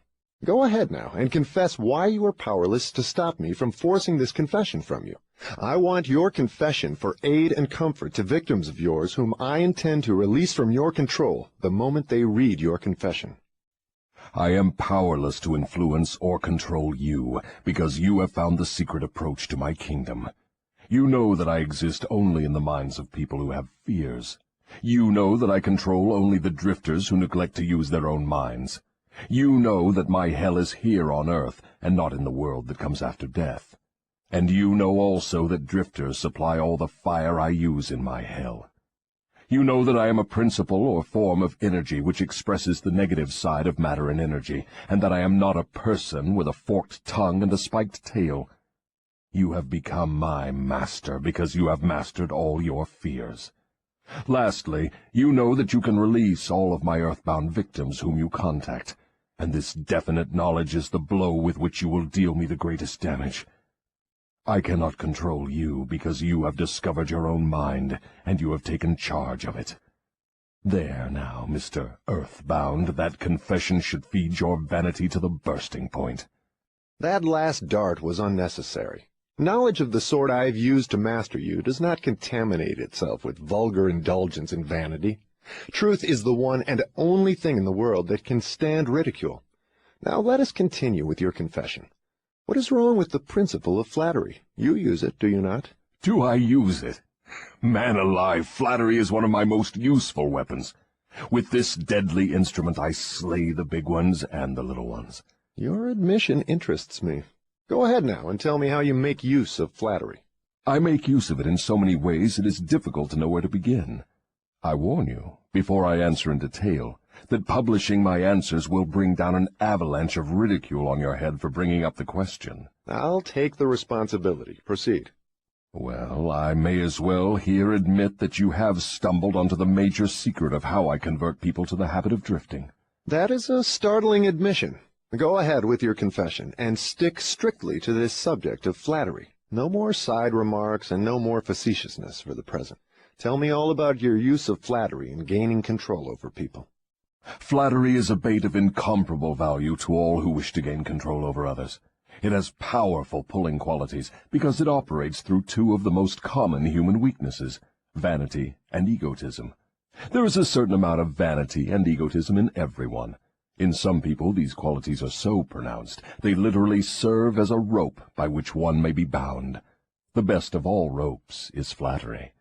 Go ahead now and confess why you are powerless to stop me from forcing this confession from you. I want your confession for aid and comfort to victims of yours whom I intend to release from your control the moment they read your confession. I am powerless to influence or control you, because you have found the secret approach to my kingdom. You know that I exist only in the minds of people who have fears. You know that I control only the drifters who neglect to use their own minds. You know that my hell is here on earth, and not in the world that comes after death. And you know also that drifters supply all the fire I use in my hell. You know that I am a principle or form of energy which expresses the negative side of matter and energy, and that I am not a person with a forked tongue and a spiked tail. You have become my master because you have mastered all your fears. Lastly, you know that you can release all of my earthbound victims whom you contact, and this definite knowledge is the blow with which you will deal me the greatest damage. I cannot control you because you have discovered your own mind, and you have taken charge of it. There now, Mr. Earthbound, that confession should feed your vanity to the bursting point. That last dart was unnecessary. Knowledge of the sort I have used to master you does not contaminate itself with vulgar indulgence and vanity. Truth is the one and only thing in the world that can stand ridicule. Now let us continue with your confession. What is wrong with the principle of flattery? You use it, do you not? Do I use it? Man alive, flattery is one of my most useful weapons. With this deadly instrument I slay the big ones and the little ones. Your admission interests me. Go ahead now and tell me how you make use of flattery. I make use of it in so many ways it is difficult to know where to begin. I warn you, before I answer in detail, that publishing my answers will bring down an avalanche of ridicule on your head for bringing up the question. I'll take the responsibility. Proceed. Well, I may as well here admit that you have stumbled onto the major secret of how I convert people to the habit of drifting. That is a startling admission. Go ahead with your confession, and stick strictly to this subject of flattery. No more side remarks and no more facetiousness for the present. Tell me all about your use of flattery in gaining control over people. Flattery is a bait of incomparable value to all who wish to gain control over others. It has powerful pulling qualities because it operates through two of the most common human weaknesses, vanity and egotism. There is a certain amount of vanity and egotism in everyone. In some people these qualities are so pronounced they literally serve as a rope by which one may be bound. The best of all ropes is flattery.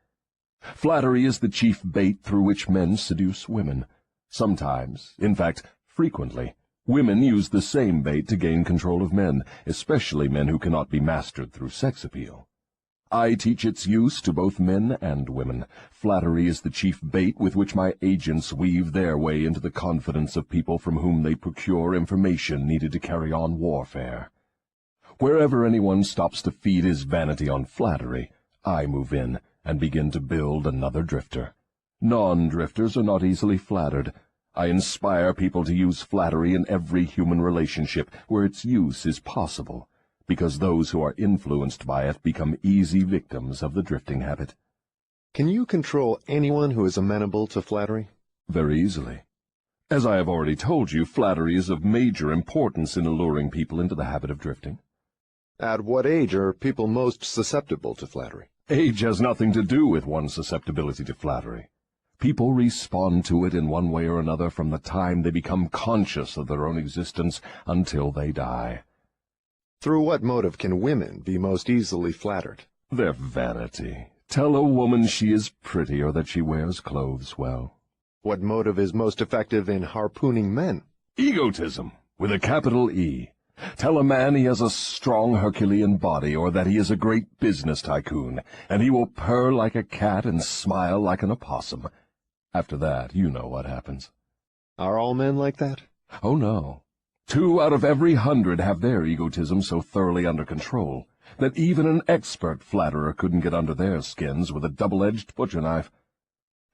Flattery is the chief bait through which men seduce women. Sometimes, in fact, frequently, women use the same bait to gain control of men, especially men who cannot be mastered through sex appeal. I teach its use to both men and women. Flattery is the chief bait with which my agents weave their way into the confidence of people from whom they procure information needed to carry on warfare. Wherever anyone stops to feed his vanity on flattery, I move in and begin to build another drifter. Non-drifters are not easily flattered. I inspire people to use flattery in every human relationship where its use is possible, because those who are influenced by it become easy victims of the drifting habit. Can you control anyone who is amenable to flattery? Very easily. As I have already told you, flattery is of major importance in alluring people into the habit of drifting. At what age are people most susceptible to flattery? Age has nothing to do with one's susceptibility to flattery. People respond to it in one way or another from the time they become conscious of their own existence until they die. Through what motive can women be most easily flattered? Their vanity. Tell a woman she is pretty or that she wears clothes well. What motive is most effective in harpooning men? Egotism, with a capital E. Tell a man he has a strong Herculean body or that he is a great business tycoon, and he will purr like a cat and smile like an opossum. After that, you know what happens. Are all men like that? Oh, no. 2 out of every 100 have their egotism so thoroughly under control that even an expert flatterer couldn't get under their skins with a double-edged butcher knife.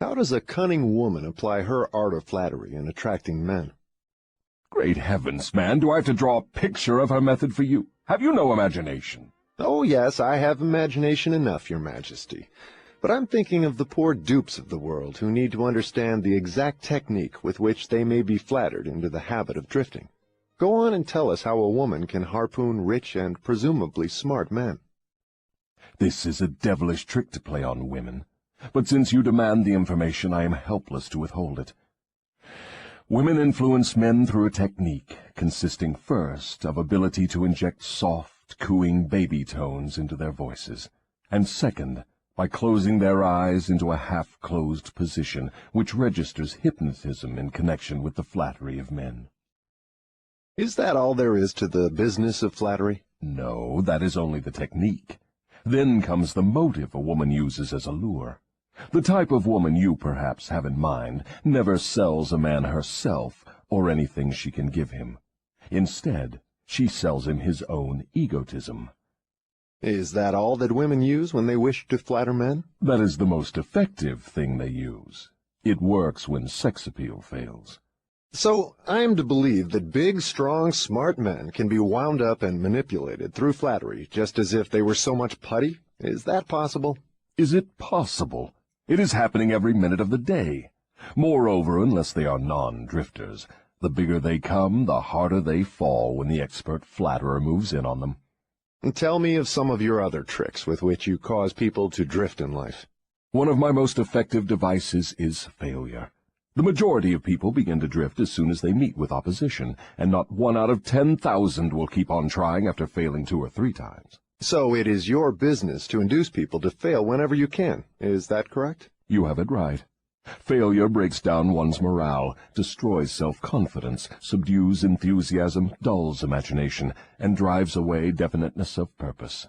How does a cunning woman apply her art of flattery in attracting men? Great heavens, man, do I have to draw a picture of her method for you? Have you no imagination? Oh, yes, I have imagination enough, Your Majesty. But I'm thinking of the poor dupes of the world who need to understand the exact technique with which they may be flattered into the habit of drifting. Go on and tell us how a woman can harpoon rich and presumably smart men. This is a devilish trick to play on women, but since you demand the information, I am helpless to withhold it. Women influence men through a technique consisting first of ability to inject soft, cooing baby tones into their voices, and second, by closing their eyes into a half-closed position which registers hypnotism in connection with the flattery of men. Is that all there is to the business of flattery? No, that is only the technique. Then comes the motive a woman uses as a lure. The type of woman you perhaps have in mind never sells a man herself or anything she can give him. Instead, she sells him his own egotism. Is that all that women use when they wish to flatter men? That is the most effective thing they use. It works when sex appeal fails. So I am to believe that big, strong, smart men can be wound up and manipulated through flattery just as if they were so much putty? Is that possible? Is it possible? It is happening every minute of the day. Moreover, unless they are non-drifters, the bigger they come, the harder they fall when the expert flatterer moves in on them. And tell me of some of your other tricks with which you cause people to drift in life. One of my most effective devices is failure. The majority of people begin to drift as soon as they meet with opposition, and not 1 out of 10,000 will keep on trying after failing 2 or 3 times. So it is your business to induce people to fail whenever you can. Is that correct? You have it right. Failure breaks down one's morale, destroys self-confidence, subdues enthusiasm, dulls imagination, and drives away definiteness of purpose.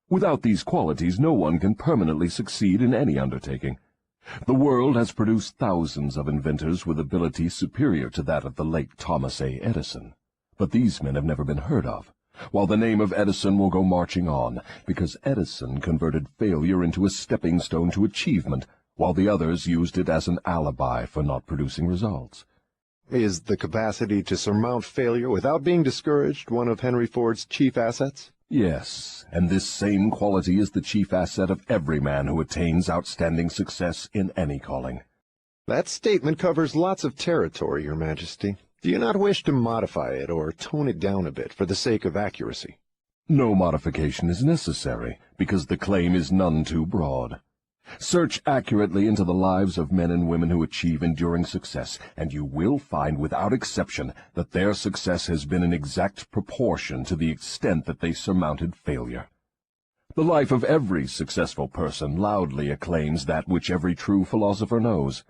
Without these qualities, no one can permanently succeed in any undertaking. The world has produced thousands of inventors with ability superior to that of the late Thomas A. Edison, but these men have never been heard of, while the name of Edison will go marching on, because Edison converted failure into a stepping stone to achievement, while the others used it as an alibi for not producing results. Is the capacity to surmount failure without being discouraged one of Henry Ford's chief assets? Yes, and this same quality is the chief asset of every man who attains outstanding success in any calling. That statement covers lots of territory, Your Majesty. Do you not wish to modify it or tone it down a bit for the sake of accuracy? No modification is necessary, because the claim is none too broad. Search accurately into the lives of men and women who achieve enduring success, and you will find without exception that their success has been in exact proportion to the extent that they surmounted failure. The life of every successful person loudly acclaims that which every true philosopher knows.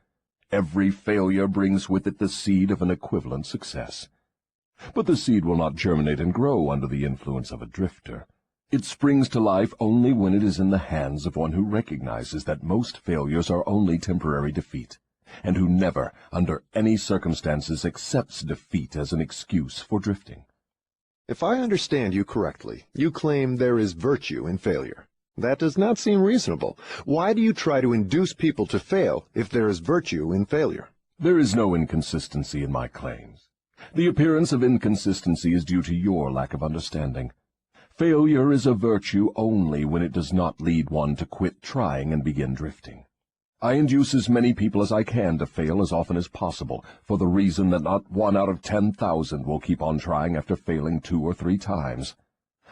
Every failure brings with it the seed of an equivalent success. But the seed will not germinate and grow under the influence of a drifter. It springs to life only when it is in the hands of one who recognizes that most failures are only temporary defeat, and who never, under any circumstances, accepts defeat as an excuse for drifting. If I understand you correctly, you claim there is virtue in failure. That does not seem reasonable. Why do you try to induce people to fail if there is virtue in failure? There is no inconsistency in my claims. The appearance of inconsistency is due to your lack of understanding. Failure is a virtue only when it does not lead one to quit trying and begin drifting. I induce as many people as I can to fail as often as possible, for the reason that not 1 out of 10,000 will keep on trying after failing 2 or 3 times.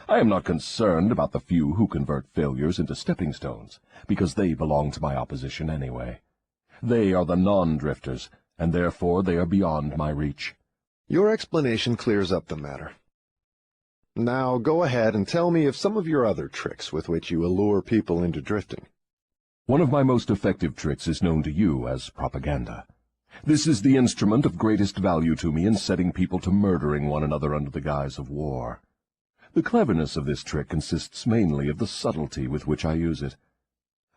I am not concerned about the few who convert failures into stepping stones, because they belong to my opposition anyway. They are the non-drifters, and therefore they are beyond my reach. Your explanation clears up the matter. Now go ahead and tell me of some of your other tricks with which you allure people into drifting. One of my most effective tricks is known to you as propaganda. This is the instrument of greatest value to me in setting people to murdering one another under the guise of war. The cleverness of this trick consists mainly of the subtlety with which I use it.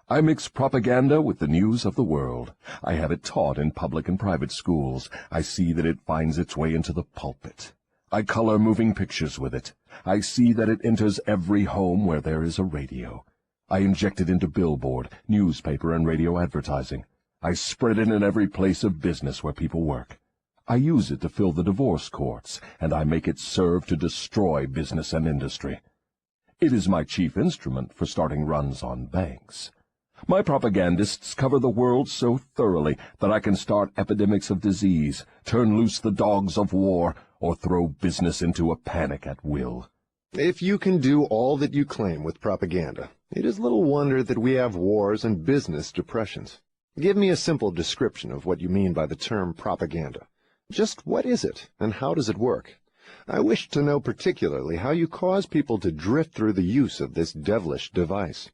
I mix propaganda with the news of the world. I have it taught in public and private schools. I see that it finds its way into the pulpit. I color moving pictures with it. I see that it enters every home where there is a radio. I inject it into billboard, newspaper, and radio advertising. I spread it in every place of business where people work. I use it to fill the divorce courts, and I make it serve to destroy business and industry. It is my chief instrument for starting runs on banks. My propagandists cover the world so thoroughly that I can start epidemics of disease, turn loose the dogs of war, or throw business into a panic at will. If you can do all that you claim with propaganda, it is little wonder that we have wars and business depressions. Give me a simple description of what you mean by the term propaganda. Just what is it, and how does it work? I wish to know particularly how you cause people to drift through the use of this devilish device.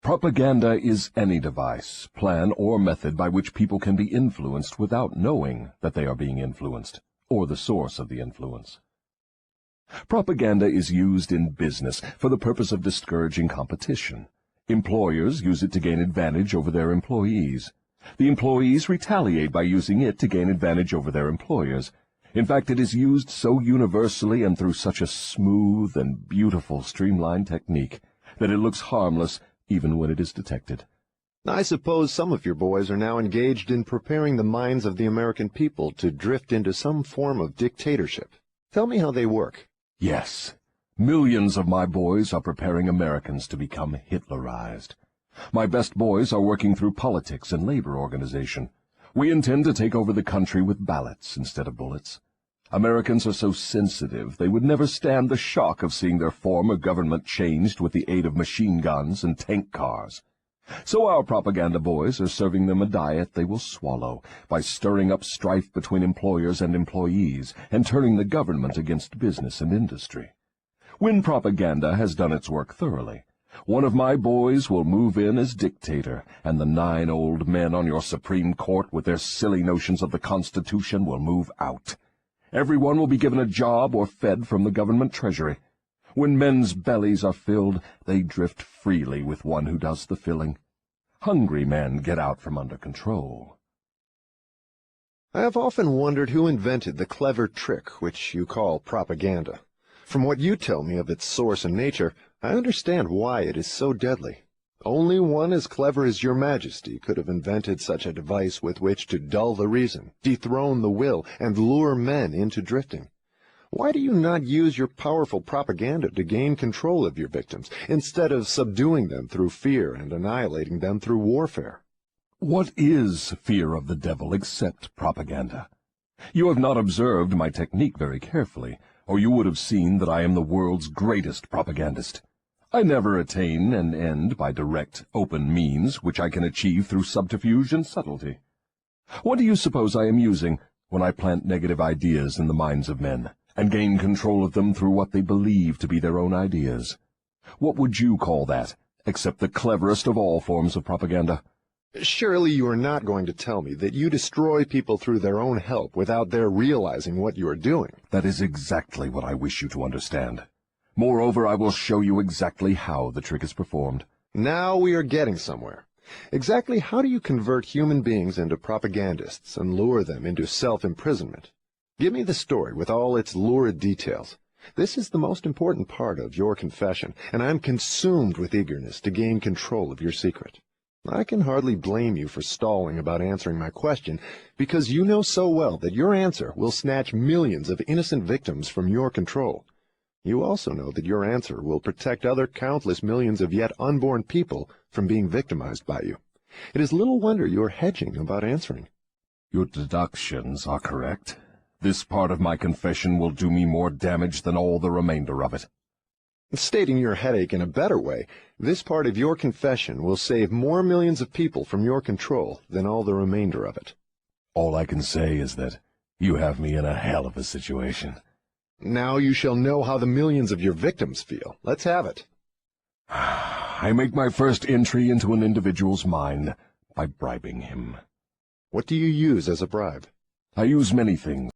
Propaganda is any device, plan, or method by which people can be influenced without knowing that they are being influenced, or the source of the influence. Propaganda is used in business for the purpose of discouraging competition. Employers use it to gain advantage over their employees. The employees retaliate by using it to gain advantage over their employers. In fact, it is used so universally and through such a smooth and beautiful streamlined technique that it looks harmless even when it is detected. I suppose some of your boys are now engaged in preparing the minds of the American people to drift into some form of dictatorship. Tell me how they work. Yes, millions of my boys are preparing Americans to become Hitlerized. My best boys are working through politics and labor organization. We intend to take over the country with ballots instead of bullets. Americans are so sensitive they would never stand the shock of seeing their form of government changed with the aid of machine guns and tank cars. So our propaganda boys are serving them a diet they will swallow by stirring up strife between employers and employees and turning the government against business and industry. When propaganda has done its work thoroughly, one of my boys will move in as dictator, and the 9 old men on your Supreme Court with their silly notions of the Constitution will move out. Everyone will be given a job or fed from the government treasury. When men's bellies are filled, they drift freely with one who does the filling. Hungry men get out from under control. I have often wondered who invented the clever trick which you call propaganda. From what you tell me of its source and nature, I understand why it is so deadly. Only one as clever as your Majesty could have invented such a device with which to dull the reason, dethrone the will, and lure men into drifting. Why do you not use your powerful propaganda to gain control of your victims, instead of subduing them through fear and annihilating them through warfare? What is fear of the devil except propaganda? You have not observed my technique very carefully, or you would have seen that I am the world's greatest propagandist. I never attain an end by direct, open means which I can achieve through subterfuge and subtlety. What do you suppose I am using when I plant negative ideas in the minds of men, and gain control of them through what they believe to be their own ideas? What would you call that, except the cleverest of all forms of propaganda? Surely you are not going to tell me that you destroy people through their own help without their realizing what you are doing. That is exactly what I wish you to understand. Moreover, I will show you exactly how the trick is performed. Now we are getting somewhere. Exactly how do you convert human beings into propagandists and lure them into self-imprisonment? Give me the story with all its lurid details. This is the most important part of your confession, and I am consumed with eagerness to gain control of your secret. I can hardly blame you for stalling about answering my question, because you know so well that your answer will snatch millions of innocent victims from your control. You also know that your answer will protect other countless millions of yet unborn people from being victimized by you. It is little wonder you are hedging about answering. Your deductions are correct. This part of my confession will do me more damage than all the remainder of it. Stating your headache in a better way, this part of your confession will save more millions of people from your control than all the remainder of it. All I can say is that you have me in a hell of a situation. Now you shall know how the millions of your victims feel. Let's have it. I make my first entry into an individual's mind by bribing him. What do you use as a bribe? I use many things.